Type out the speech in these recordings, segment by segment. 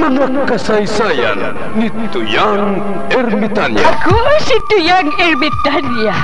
Mga kasaysayan ni Tuyang Ermitanya. Ako si Tuyang Ermitanya.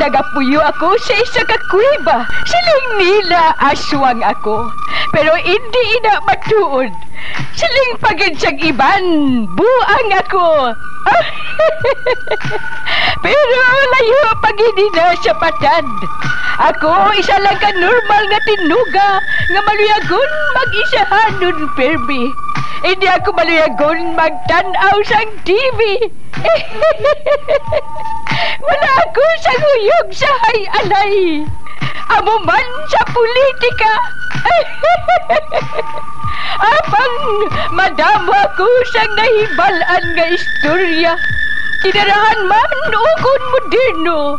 Nagapuyo ako sa isa ka kuweba. Siling nila aswang ako. Pero hindi ina matuod. Siling pagid siyang iban. Buang ako. Pero layo pagid na sa patad. Ako isa lang ka normal nga tinuga nga maluyagon mag-isahanon permi. Hindi ako maluyagon magtanaw sang TV. Wala ako sa nguyog sa hay-alay. Amo man sa politika. Apang madamo ako sang nahibalaan nga istorya. Kinarahan man ukon moderno.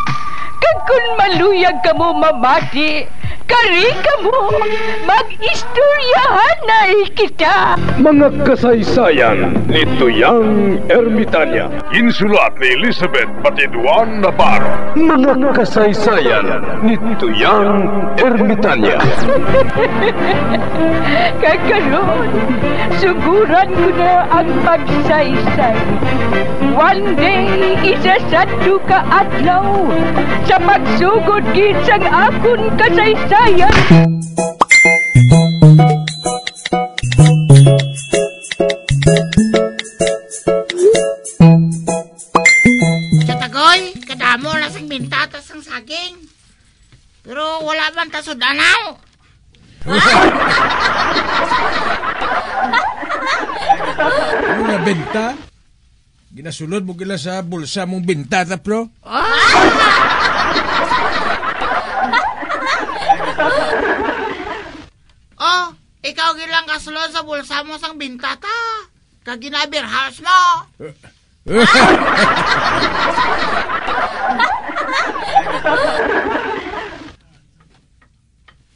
Kag kun maluyag ka mo mamati, kari ka mo mag-istoryahan na kita. Mga kasaysayan ni Tuyang Ermitanya. Insulat ni Elizabeth Batiduan Navarro. Mga kasaysayan ni Tuyang Ermitanya. Kakaroon, suguran ko na ang pagsaysay. One day, isasado ka adlaw sa pagsugod gid sang akon kasaysayan. Sa Tagoy, kadamo na sang bintatas sang saging. Pero wala man tasod anaw. Ano na benta? Ginasulod mo gila sa bulsa mong bintata, bro? Oh, ikaw gilang kasulod sa bulsa mo sang bintata. Kaginabir house mo.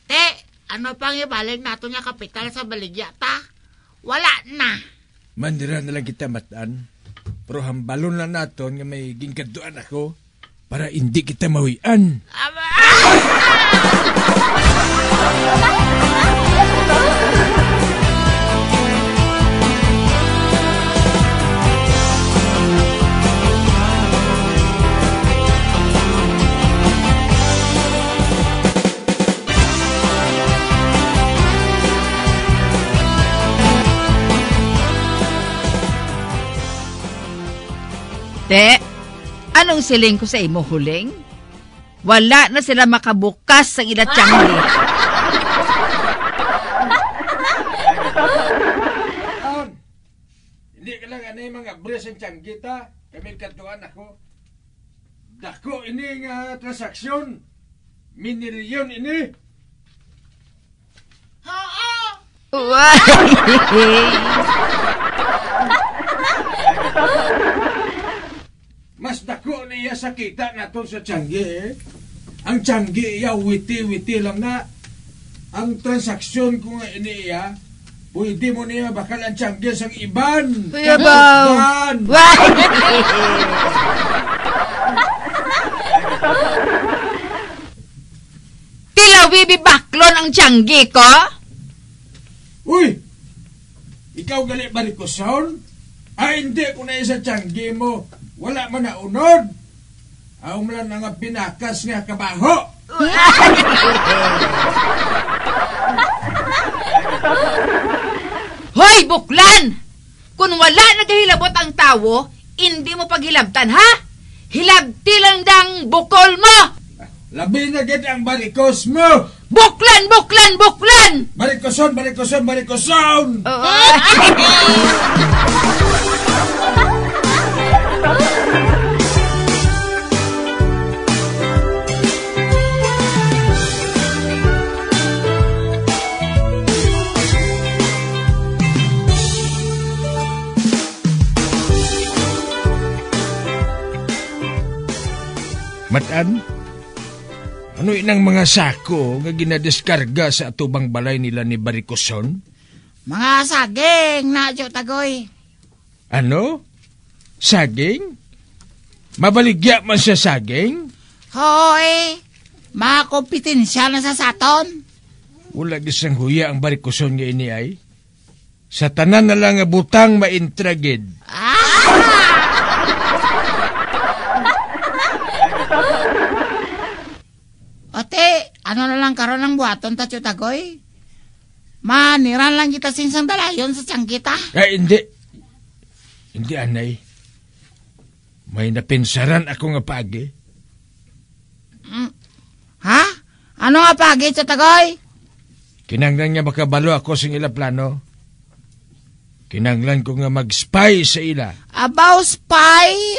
Te, ano pang ibalik nato nga kapital sa baligya ta? Wala na. Mandira na lang kita matan. Pero hambalon lang naton nga may gingkaduan ako para hindi kita mawian. Te, anong siling ko sa imo huling? Wala na sila makabukas sa ila tiyangli. Hindi ka lang ano yung mga bres ang tiyangkita. Kami katuan ako. Dako ini nga transaksyon. Minilyon ini. Mas dako niya sa kita naton sa tiyanggi eh. Ang tiyanggi iya witi-witi lang na. Ang transaksyon ko nga iniya, pwede mo niya bakal ang tiyanggi sang iban. Kuya Bao! Tilaw bibi baklon ang tiyanggi ko? Uy! Ikaw gali barikoson? Hindi ko na isa tiyanggi mo. Wala man na unod. Aw mo lang nga pinakas nga kabaho. Hoy, buklan! Kung wala nagahilabot ang tawo, hindi mo paghilabtan, ha? Hilabti lang dang bukol mo! Labi na gid ang barikos mo! Buklan, buklan, buklan! Barikoson, barikoson, barikoson! Matan, ano inang mga sako nga ginadiskarga sa atubang balay nila ni Barikoson? Mga saging na Jo Tagoy. Ano? Saging? Mabaligya man siya saging? Hoy, mga kompetensya na sa saton. Wala gisang huya ang Barikoson nga ini ay. Sa tanan na lang nga butang maintragid. Ote, ano na lang karon ng buhaton ta Chutagoy? Maniran lang kita sinsang dalayon sa tiyang kita. Ay, hindi. Hindi, anay. May napinsaran ako nga pagi. Ha? Ano nga pagi, Chutagoy? Kinanglan nga makabalo ako sa ila plano. Kinanglan ko nga mag-spy sa ila. About spy?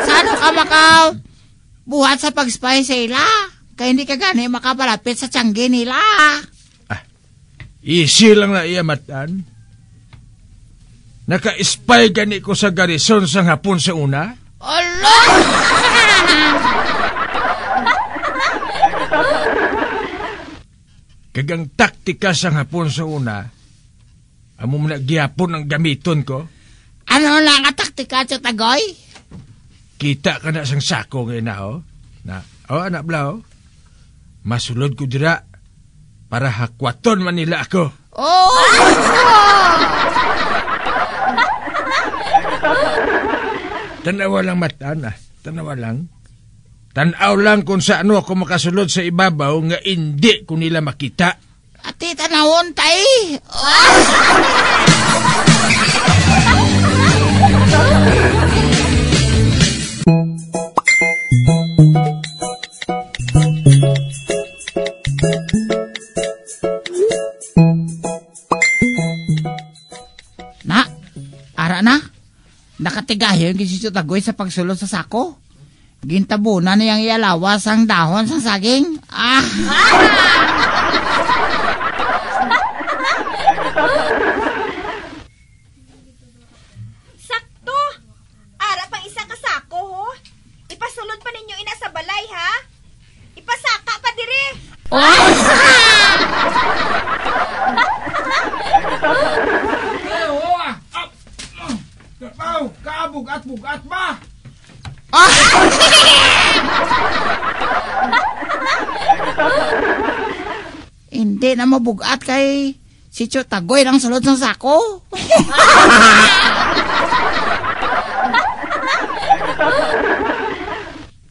Sano ka buhat sa pag-spy sa ila? Kaya hindi ka gani makapalapit sa tiyanggi nila. Easy lang na iyamatan. Naka-spy gani ko sa garison sa hapon sa una. Ala! Kagang taktika sa hapon sa una, amo mo na gihapon ang gamiton ko. Ano lang ang taktika, Chutagoy? Kita ka na sang sako ngayon na, anak bla, masulod ko dira para hakwaton man nila ako. Oh! Tanawa lang matan, tanawa lang. Tanaw lang kung sa ano ako makasulod sa ibabaw nga hindi ko nila makita. Ati, tanawon tay. Na, ara na. Nakatigayon si Chutagoy sa pagsulod sa sako. Gintabunan niyang ialawas ang dahon sa saging. Sakto! Ara pang isang kasako, ho? Ipasulod pa ninyo ina sa balay, ha? Ipasaka pa diri! Kabugat-bugat ba? Hindi na mabugat kay si Chutagoy ng sulod ng sako.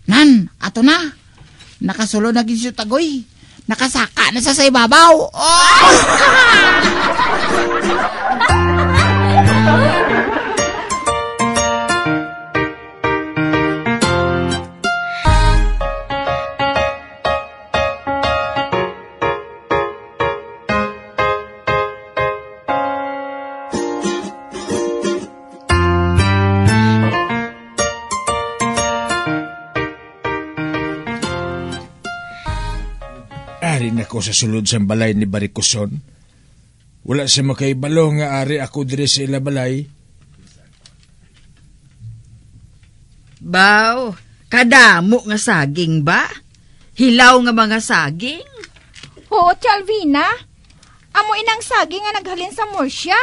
Nan, ato na. Nakasulod na si Chutagoy. Nakasaka na sa ibabaw. Ari na ko sa sulod sa balay ni Baricoson. Wala sa makaibalo nga ari ako dire sa ila balay. Baw, kadamo nga saging ba? Hilaw nga mga saging? Oo, Chalvina. Amo inang saging nga naghalin sa Murcia.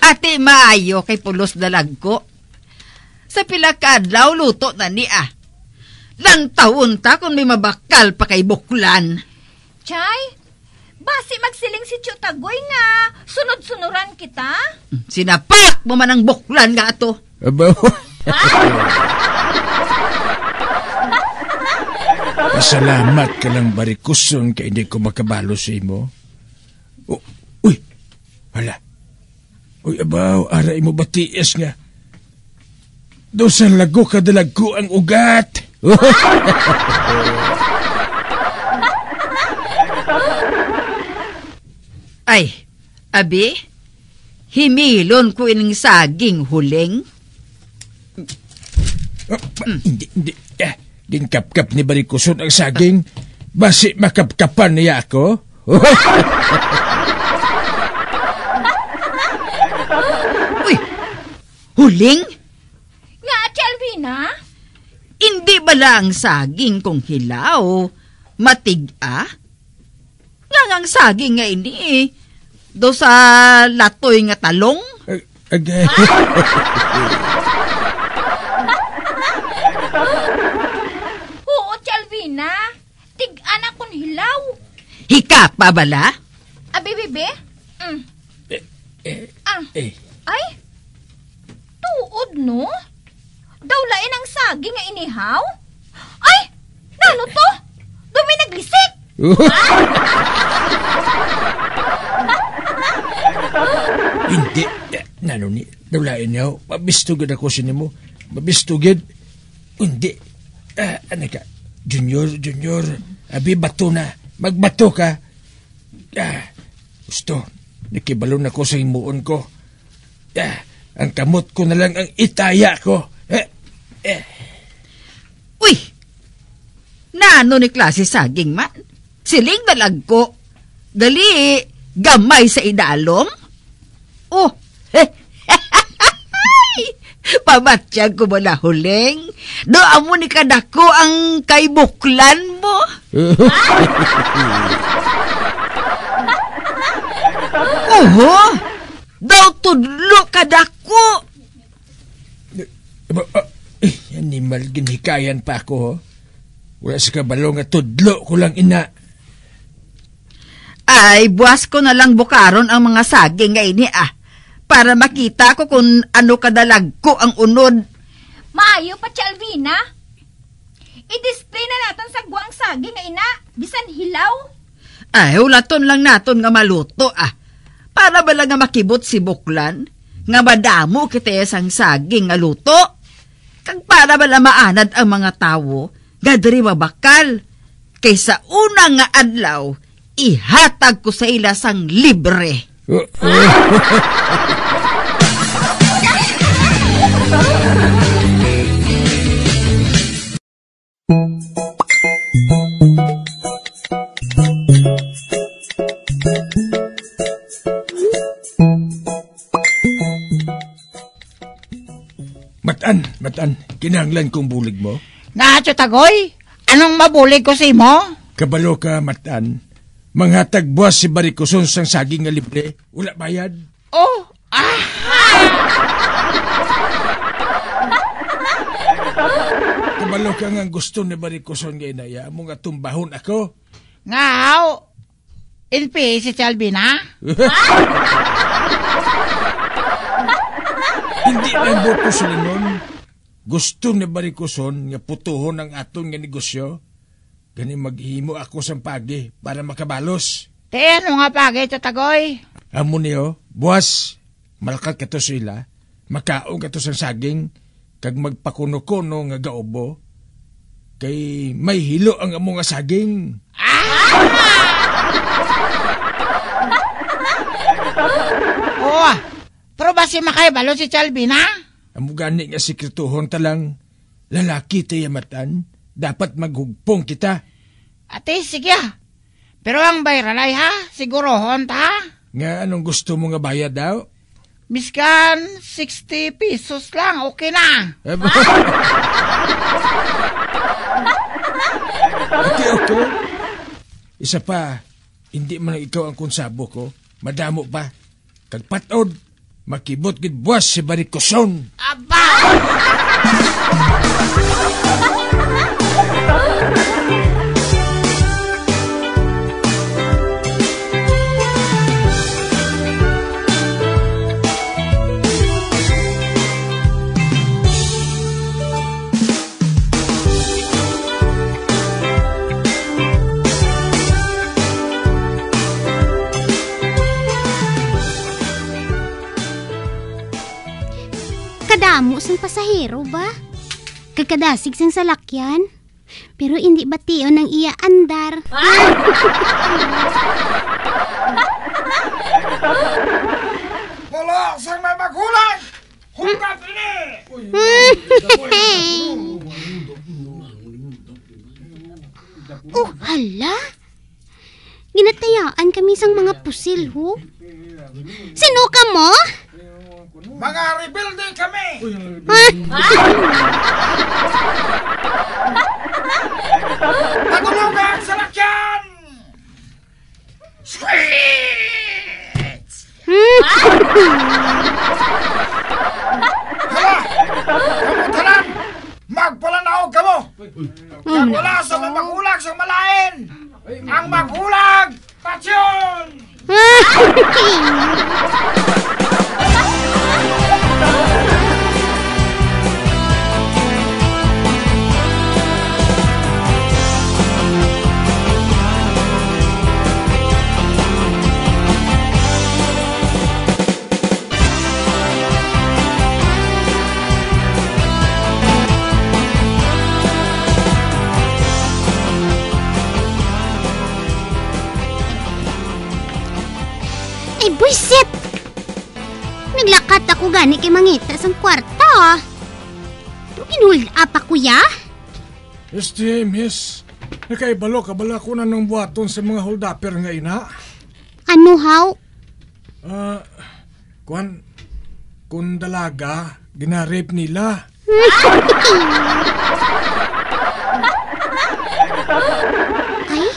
Ate, maayo kay pulos dalag ko. Sa pila ka adlaw luto na niya. Lang taon ta kung may mabakal pa kay buklan. Chay, basi magsiling si Chutagoy nga sunod-sunuran kita. Sinapak mo man ang buklan nga ato. Aba, pasalamat ka lang Baricoson kay hindi ko makabalo sa imo. Uy, hala. Uy, abaw, aray mo batiis nga. Do sa lago kadalag ko ang ugat. Ay, abi, himilon ko ining saging huling. Hindi. Ginkap-kap ni Baricoson ang saging. Basi makapkapan niya ako. Uy, huling? Nga, Chalvina? Hindi ba lang saging kung hilaw, matig-a? Nga ngang saging nga ini do sa latoy nga talong? Hikapa bala? Abi, bebe? Ay, tuod no? Dawlain ang saging nga inihaw? Ay, nano to? Dumi naglisik! Hindi. Nano ni, dawlain niyo. Mabistugid ako sinimo. Mabistugid. Hindi. Ano ka? Junior. Abi, bato na. Magbato ka. Gusto. Nakibalon ako sa himuon ko. Ang kamot ko na lang ang itaya ko. Uy! Nano ni klase saging man? Siling dalagko. Gali, gamay sa idalom? Oh, pamatsyag ko mo na huling. Doon mo ni kadako ang kaibuklan mo. Oho, daw tudlo kadako. Animal, ginhikayan pa ako, ho? Wala sa kabalo nga tudlo ko lang ina. Ay, buwas ko na lang bukaron ang mga saging nga ini para makita ko kung ano kadalag ko ang unod. Maayo pa, Alvina. I-display na natin sa guwang saging nga ina. Bisan hilaw. Ay, ulaton lang naton nga maluto para ba lang nga makibot si Buklan nga madamo kita sang saging nga luto. Kag para ba lang maanad ang mga tawo nga diri mabakal. Kaysa una nga adlaw, ihatag ko sa ila sang libre. Matan, kinahanglan kong bulig mo. Nga, Tagoy, anong mabulig ko si mo? Kabalo ka, Matan. Manghatag buwas si Barikuson sang saging nga libre. Wala bayad. Oh, Kabalo ka nga gusto ni Barikuson nga inaya mo nga tumbahon ako. Ngaw, ilpi si Albina? Hindi lang buto sila nun. Gusto ni Barikuson nga putuhon ang aton nga negosyo. Gani maghimo ako sa pagi para makabalos. Ano nga pagi, Tagoy? Amo niyo, buwas, malakal ka to sila, makaong ka to sa saging, kag magpakuno-kuno nga gaobo, kay may hilo ang amo nga saging. Oh, pero ba si makaibalo si Albina? Amo gani nga sekretuhon talang, lalaki tayo Matan, dapat maghugpong kita. Ate, sige Pero ang bayralay sigurohon ta. Nga anong gusto mo nga bayad daw? Miskan 60 pesos lang, okay na. Okay. Isa pa, hindi man ikaw ang konsabo ko, madamo pa. Kagpatod, makibot gid buwas si Barikuson. Aba! Kadamo sang pasahero ba? Kagkadasig sang salakyan? Pero hindi ba tiyo nang iya andar? Wala sang may magulang! Hukat ini! Oh, hala? Ginatayaan kami sang mga pusil, ho? Sino ka mo? Mga rebelde kami! Patulungan sa lakyan! Sweets! Hala! Kamutalan! Magpalanaog kamo! Kag wala sa mga magulang sa malain! Ang magulang! Pasyon! Ay, buisit! Naglakat ako gani kay mangita sa kwarta. Ginhold up ako, ya? Miss, nakaibalo ka bala ko na ng buhaton sa mga hold-upper nga ina? Ano, how? Kung dalaga, ginarape nila. Ay,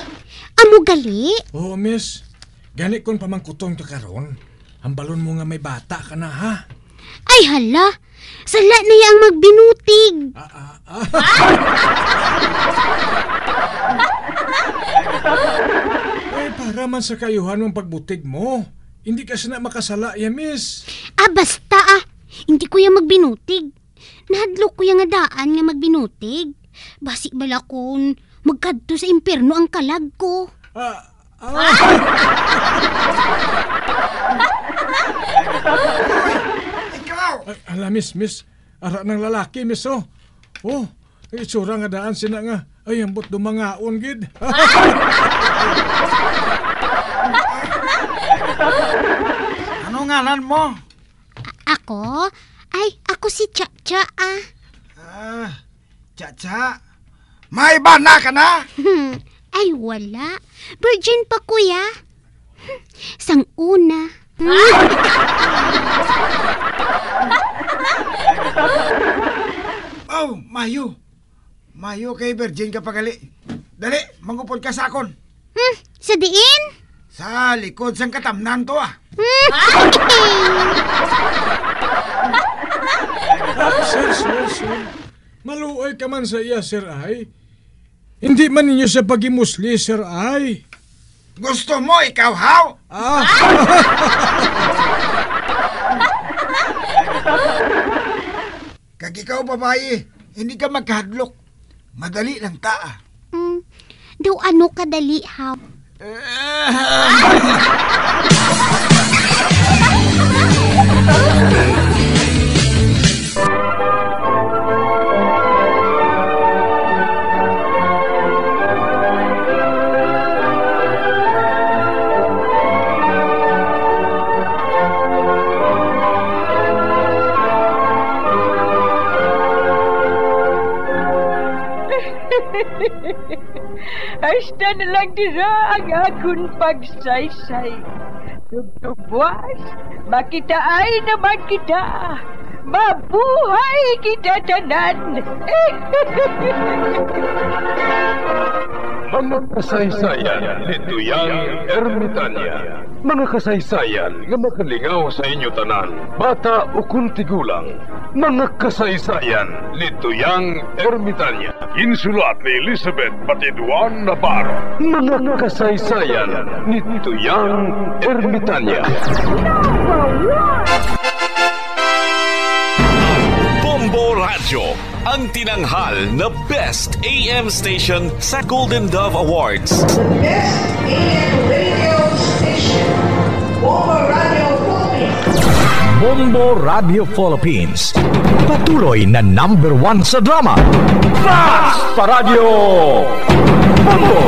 amo gali? Oo, miss. Gani kung pamangkutong ka karon, hambalon mo nga may bata ka na, ha? Ay, hala! Sala na yang magbinutig! Ay, para man sa kayuhan mong pagbutig mo. Hindi ka sana makasala, ya, miss. Basta Hindi ko yung magbinutig. Nahadlok ko yung daan nga magbinutig. Basi bala kung magkadto sa impyerno ang kalag ko. Ikaw! Ala, miss. Ara ng lalaki, miss, oh. Oh, itsura nga daan sina nga. Ay, ambot dumangaon, gid. Ano ngalan mo? Ako? Ay, ako si Cha-Cha, Cha-Cha. May bana ka na? Ay, wala. Virgin pa, kuya. Sang una. Oh, Mayo. Mayo kay virgin ka pagali. Dali, mangupod ka sa akon. Sa diin? Sa likod sang katamnan to Sir. Maluoy ka man sa iya, sir, ay. Hindi man ninyo sa pagimusli, sir, ay. Gusto mo ikaw, how? Kag ikaw, babae, hindi ka magkahadlok. Madali lang ta. Daw ano kadali, ha? Hasta na lang dira ang akong pagsaysay. Tugtugwas, makitaan naman kita. Mabuhay kita tanan. Mga kasaysayan ni Tuyang Ermitanya. Mga kasaysayan nga makalingaw sa inyo tanan, bata o kuntigulang. Mga kasaysayan ni Tuyang Ermitanya. Insulat ni Elizabeth Batiduan Navarro. Mga kasaysayan ni Tuyang Ermitanya. Bombo Radio, ang tinanghal na Best AM Station sa Golden Dove Awards. Best AM Radio Station, Bombo Radio Philippines. Bombo Radio Philippines, patuloy na #1 sa drama. Fast pa Radio! Bombo!